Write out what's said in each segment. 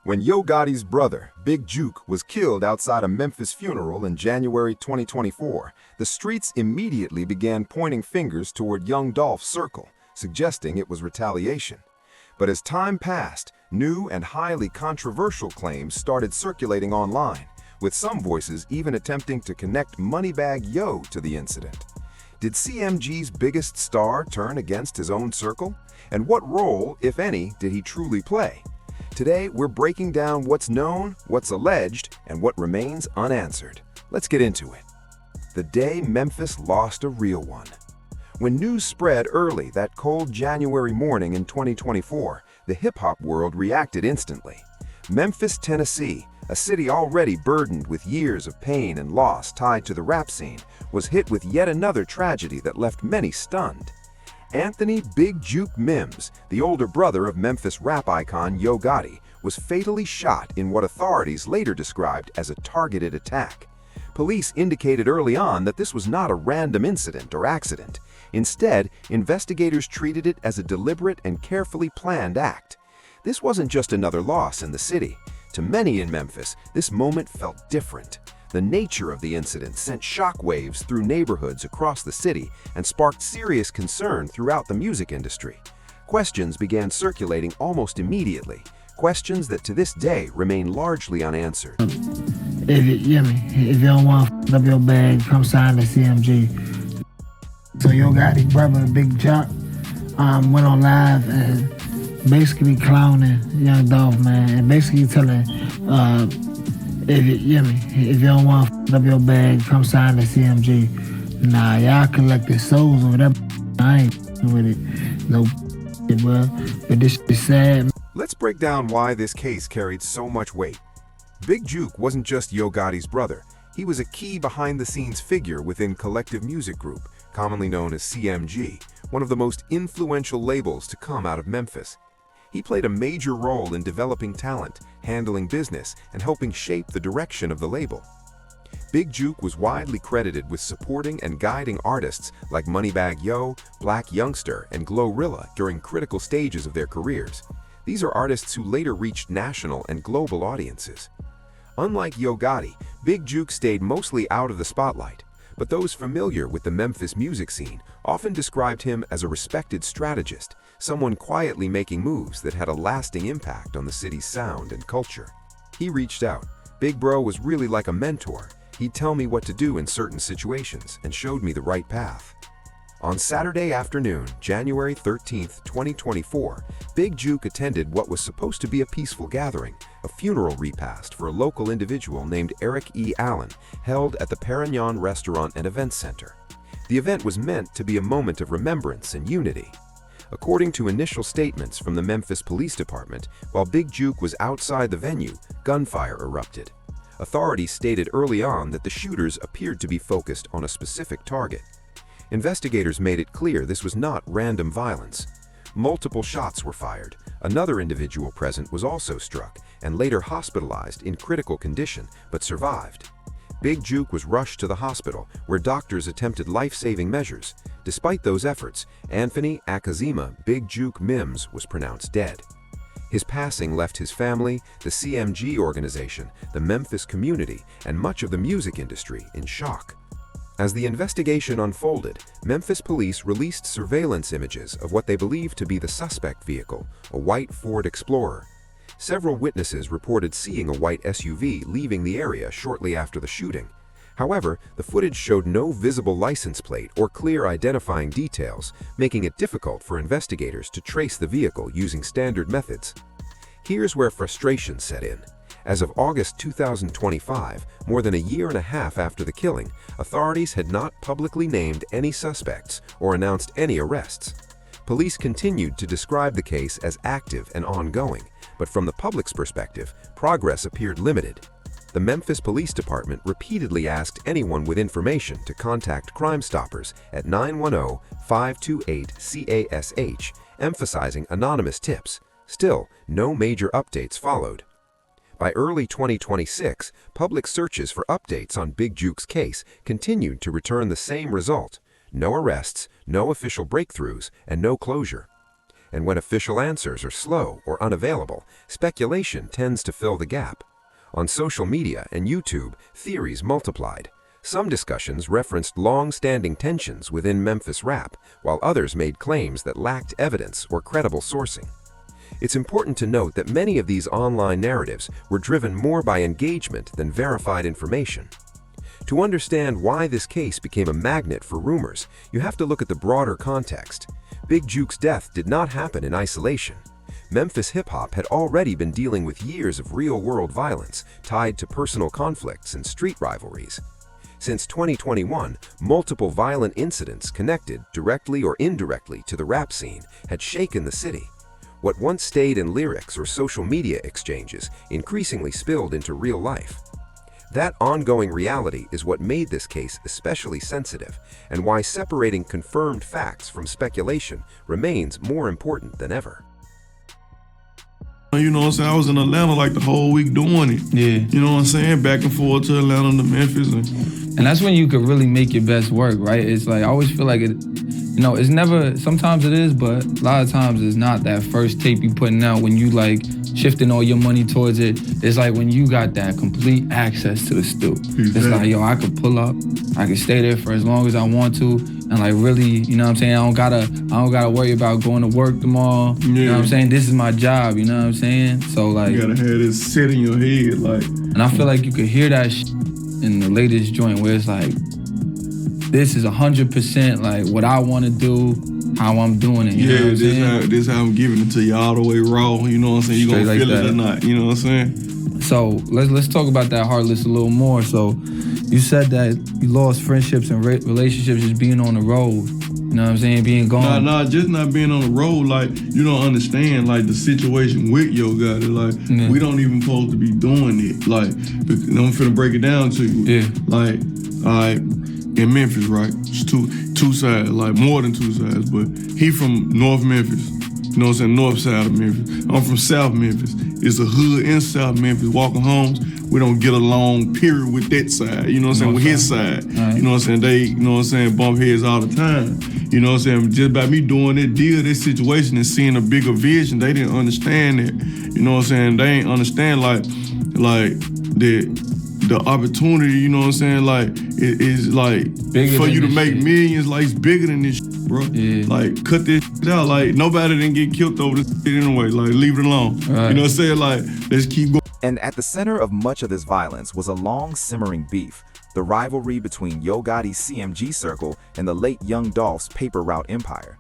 When Yo Gotti's brother, Big Juke, was killed outside a Memphis funeral in January 2024, the streets immediately began pointing fingers toward young Dolph's circle, suggesting it was retaliation. But as time passed, new and highly controversial claims started circulating online, with some voices even attempting to connect Moneybagg Yo to the incident. Did CMG's biggest star turn against his own circle? And what role, if any, did he truly play? Today, we're breaking down what's known, what's alleged, and what remains unanswered. Let's get into it. The day Memphis lost a real one. When news spread early that cold January morning in 2024, the hip-hop world reacted instantly. Memphis, Tennessee, a city already burdened with years of pain and loss tied to the rap scene, was hit with yet another tragedy that left many stunned. Anthony Big Juke Mims, the older brother of Memphis rap icon Yo Gotti, was fatally shot in what authorities later described as a targeted attack. Police indicated early on that this was not a random incident or accident. Instead, investigators treated it as a deliberate and carefully planned act. This wasn't just another loss in the city. To many in Memphis, this moment felt different. The nature of the incident sent shockwaves through neighborhoods across the city and sparked serious concern throughout the music industry. Questions began circulating almost immediately, questions that to this day remain largely unanswered. If you don't want to up your bag, come sign the CMG. So Yo Gotti brother, Big Juke, went on live and basically clowning young Dolph, man, and basically telling, if you don't want to up your bag, come sign the CMG. Nah, y'all collected souls over that. I ain't with it. No, bro. But this is sad. Let's break down why this case carried so much weight. Big Juke wasn't just Yo Gotti's brother. He was a key behind-the-scenes figure within Collective Music Group, commonly known as CMG, one of the most influential labels to come out of Memphis. He played a major role in developing talent, handling business, and helping shape the direction of the label. Big Juke was widely credited with supporting and guiding artists like Moneybagg Yo, Black Youngster, and Glorilla during critical stages of their careers. These are artists who later reached national and global audiences. Unlike Yo Gotti, Big Juke stayed mostly out of the spotlight, but those familiar with the Memphis music scene often described him as a respected strategist, someone quietly making moves that had a lasting impact on the city's sound and culture. He reached out. Big Bro was really like a mentor. He'd tell me what to do in certain situations and showed me the right path. On Saturday afternoon, January 13, 2024, Big Juke attended what was supposed to be a peaceful gathering, a funeral repast for a local individual named Eric E. Allen, held at the Perignon Restaurant and Events Center. The event was meant to be a moment of remembrance and unity. According to initial statements from the Memphis Police Department, while Big Juke was outside the venue, gunfire erupted. Authorities stated early on that the shooters appeared to be focused on a specific target. Investigators made it clear this was not random violence. Multiple shots were fired. Another individual present was also struck and later hospitalized in critical condition, but survived. Big Juke was rushed to the hospital, where doctors attempted life-saving measures. Despite those efforts, Anthony Akazima Big Juke Mims was pronounced dead. His passing left his family, the CMG organization, the Memphis community, and much of the music industry in shock. As the investigation unfolded, Memphis police released surveillance images of what they believed to be the suspect vehicle, a white Ford Explorer. Several witnesses reported seeing a white SUV leaving the area shortly after the shooting. However, the footage showed no visible license plate or clear identifying details, making it difficult for investigators to trace the vehicle using standard methods. Here's where frustration set in. As of August 2025, more than a year and a half after the killing, authorities had not publicly named any suspects or announced any arrests. Police continued to describe the case as active and ongoing, but from the public's perspective, progress appeared limited. The Memphis Police Department repeatedly asked anyone with information to contact Crime Stoppers at 910-528-CASH, emphasizing anonymous tips. Still, no major updates followed. By early 2026, public searches for updates on Big Juke's case continued to return the same result: no arrests, no official breakthroughs, and no closure. And when official answers are slow or unavailable, speculation tends to fill the gap. On social media and YouTube, theories multiplied. Some discussions referenced long-standing tensions within Memphis rap, while others made claims that lacked evidence or credible sourcing. It's important to note that many of these online narratives were driven more by engagement than verified information. To understand why this case became a magnet for rumors, you have to look at the broader context. Big Juke's death did not happen in isolation. Memphis hip-hop had already been dealing with years of real-world violence tied to personal conflicts and street rivalries. Since 2021, multiple violent incidents connected, directly or indirectly, to the rap scene had shaken the city. What once stayed in lyrics or social media exchanges increasingly spilled into real life. That ongoing reality is what made this case especially sensitive, and why separating confirmed facts from speculation remains more important than ever. You know what I'm saying? I was in Atlanta like the whole week doing it. Yeah. You know what I'm saying? Back and forth to Atlanta to Memphis. And that's when you could really make your best work, right? It's like, I always feel like it, you know, it's never, sometimes it is, but a lot of times it's not that first tape you putting out when you like shifting all your money towards it. It's like when you got that complete access to the stoop. Exactly. It's like, yo, I could pull up, I could stay there for as long as I want to, and like really, you know what I'm saying? I don't gotta worry about going to work tomorrow. Yeah. You know what I'm saying? This is my job, you know what I'm saying? So like, You gotta have this set in your head, like. and I feel like you could hear that in the latest joint where it's like, this is 100% like what I want to do, how I'm doing it. You know what I'm saying? This how I'm giving it to you all the way raw. You know what I'm saying? You gonna Straight feel like it that. or not? You know what I'm saying? So let's talk about that Heartless a little more. So you said that you lost friendships and relationships just being on the road. You know what I'm saying? Being gone. Nah, just not being on the road. Like, you don't understand like the situation with Yo Gotti. Like, we don't even supposed to be doing it. Like, I'm finna break it down to you. Yeah. Like, alright, in Memphis, right? It's two sides, like more than two sides, but he from North Memphis. You know what I'm saying? North side of Memphis. I'm from South Memphis. It's a hood in South Memphis. Walking homes, we don't get along, period, with that side. You know what I'm saying? With his side. Right. You know what I'm saying? They, you know what I'm saying, bump heads all the time. You know what I'm saying? Just by me doing that deal, this situation and seeing a bigger vision, they didn't understand it. You know what I'm saying? They ain't understand like the opportunity, you know what I'm saying? Like, it is like, Bigger for than you to this make shit. millions, like, it's bigger than this shit, bro. Yeah. Like, cut this shit out. Like, nobody didn't get killed over this shit anyway. Like, leave it alone. Right. You know what I'm saying? Like, let's keep going. And at the center of much of this violence was a long simmering beef, the rivalry between Yo Gotti's CMG circle and the late Young Dolph's paper route empire.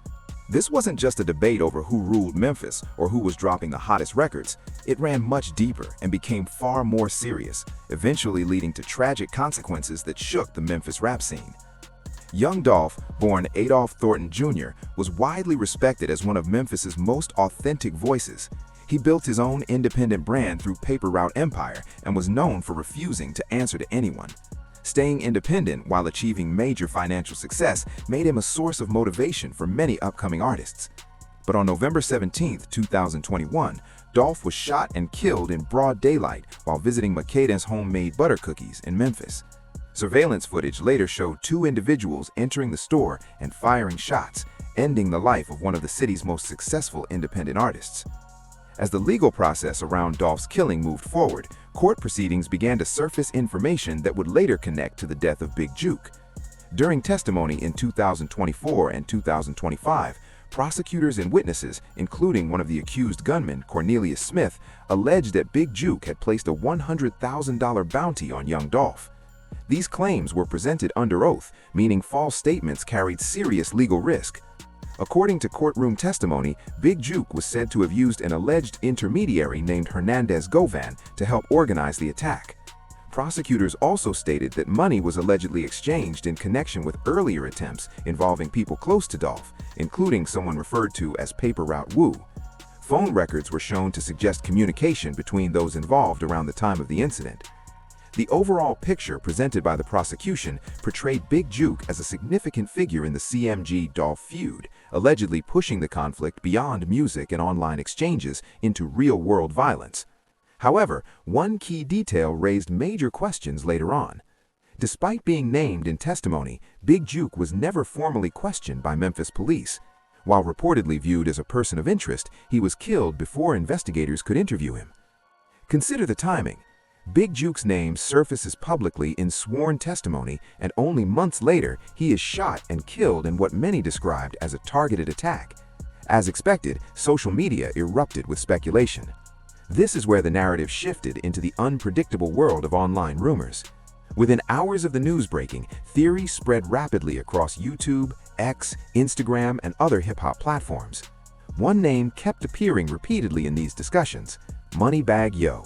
This wasn't just a debate over who ruled Memphis or who was dropping the hottest records. It ran much deeper and became far more serious, eventually leading to tragic consequences that shook the Memphis rap scene. Young Dolph, born Adolph Thornton Jr., was widely respected as one of Memphis's most authentic voices. He built his own independent brand through Paper Route Empire and was known for refusing to answer to anyone. Staying independent while achieving major financial success made him a source of motivation for many upcoming artists. But on November 17, 2021, Dolph was shot and killed in broad daylight while visiting Makeda's homemade butter cookies in Memphis. Surveillance footage later showed two individuals entering the store and firing shots, ending the life of one of the city's most successful independent artists. As the legal process around Dolph's killing moved forward, court proceedings began to surface information that would later connect to the death of Big Juke. During testimony in 2024 and 2025, prosecutors and witnesses, including one of the accused gunmen, Cornelius Smith, alleged that Big Juke had placed a $100,000 bounty on young Dolph. These claims were presented under oath, meaning false statements carried serious legal risk. According to courtroom testimony, Big Juke was said to have used an alleged intermediary named Hernandez Govan to help organize the attack. Prosecutors also stated that money was allegedly exchanged in connection with earlier attempts involving people close to Dolph, including someone referred to as Paper Route Wu. Phone records were shown to suggest communication between those involved around the time of the incident. The overall picture presented by the prosecution portrayed Big Juke as a significant figure in the CMG-Dolph feud, allegedly pushing the conflict beyond music and online exchanges into real-world violence. However, one key detail raised major questions later on. Despite being named in testimony, Big Juke was never formally questioned by Memphis police. While reportedly viewed as a person of interest, he was killed before investigators could interview him. Consider the timing. Big Juke's name surfaces publicly in sworn testimony, and only months later, he is shot and killed in what many described as a targeted attack. As expected, social media erupted with speculation. This is where the narrative shifted into the unpredictable world of online rumors. Within hours of the news breaking, theories spread rapidly across YouTube, X, Instagram, and other hip-hop platforms. One name kept appearing repeatedly in these discussions: Moneybagg Yo.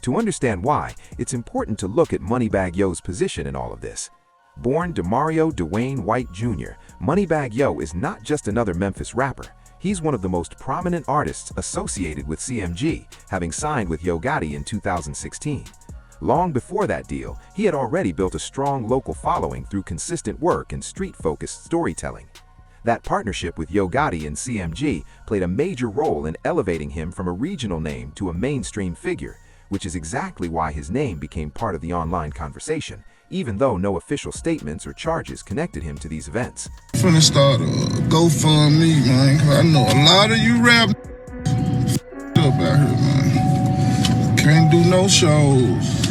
To understand why, it's important to look at Moneybagg Yo's position in all of this. Born Demario Dwayne White Jr., Moneybagg Yo is not just another Memphis rapper. He's one of the most prominent artists associated with CMG, having signed with Yo Gotti in 2016. Long before that deal, he had already built a strong local following through consistent work and street-focused storytelling. That partnership with Yo Gotti and CMG played a major role in elevating him from a regional name to a mainstream figure, which is exactly why his name became part of the online conversation, even though no official statements or charges connected him to these events. I'm finna start a GoFundMe, man, 'cause I know a lot of you rap up out here, man. Can't do no shows.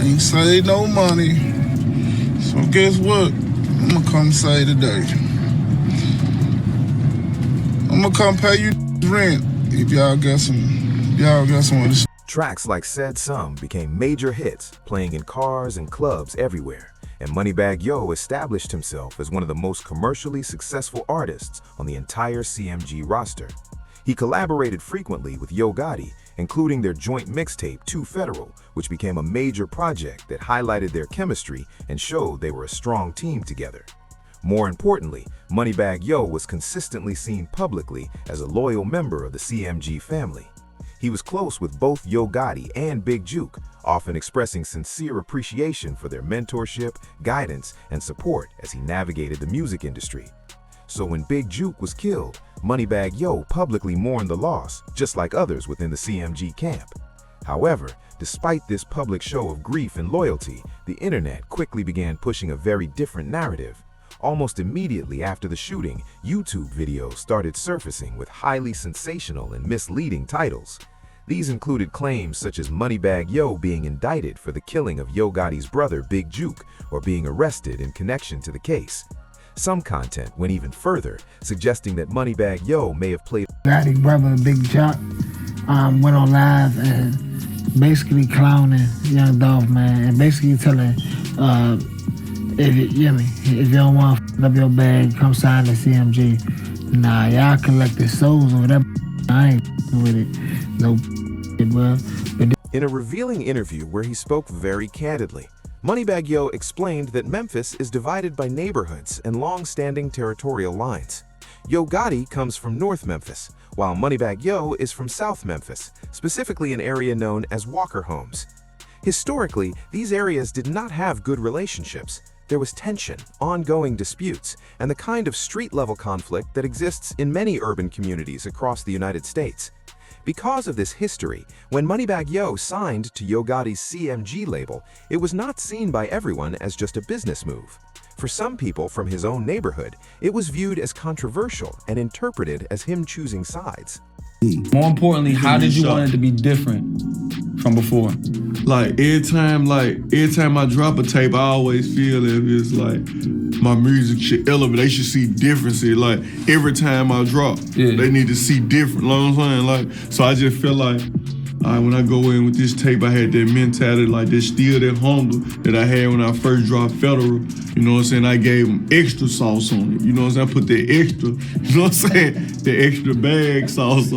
Ain't save no money. So guess what? I'm gonna come say today. I'm gonna come pay you rent if y'all got some of this. Tracks like Said Some became major hits, playing in cars and clubs everywhere, and Moneybagg Yo established himself as one of the most commercially successful artists on the entire CMG roster. He collaborated frequently with Yo Gotti, including their joint mixtape 2 Federal, which became a major project that highlighted their chemistry and showed they were a strong team together. More importantly, Moneybagg Yo was consistently seen publicly as a loyal member of the CMG family. He was close with both Yo Gotti and Big Juke, often expressing sincere appreciation for their mentorship, guidance, and support as he navigated the music industry. So when Big Juke was killed, Moneybagg Yo publicly mourned the loss, just like others within the CMG camp. However, despite this public show of grief and loyalty, the internet quickly began pushing a very different narrative. Almost immediately after the shooting, YouTube videos started surfacing with highly sensational and misleading titles. These included claims such as Moneybagg Yo being indicted for the killing of Yo Gotti's brother Big Juke or being arrested in connection to the case. Some content went even further, suggesting that Moneybagg Yo may have played Gotti's brother, Big Chuck, went on live and basically clowning Young Dolph, man, and basically telling, if you don't want to f up your bag, come sign the CMG. Nah, y'all collected souls over that. I ain't with it. No, bro. In a revealing interview where he spoke very candidly, Moneybagg Yo explained that Memphis is divided by neighborhoods and long-standing territorial lines. Yo Gotti comes from North Memphis, while Moneybagg Yo is from South Memphis, specifically an area known as Walker Homes. Historically, these areas did not have good relationships. There was tension, ongoing disputes, and the kind of street-level conflict that exists in many urban communities across the United States. Because of this history, when Moneybagg Yo signed to Yo Gotti's CMG label, it was not seen by everyone as just a business move. For some people from his own neighborhood, it was viewed as controversial and interpreted as him choosing sides. More importantly, how did you want it to be different from before? Like every time I drop a tape, I always feel if it's like my music should elevate. They should see differences. Like every time I drop, they need to see different. You know what I'm saying? Like, so I just feel like when I go in with this tape, I had that mentality, like there's still that hunger that I had when I first dropped Federal. You know what I'm saying? I gave them extra sauce on it. You know what I'm saying? I put that extra, you know what I'm saying? The extra bag sauce on it.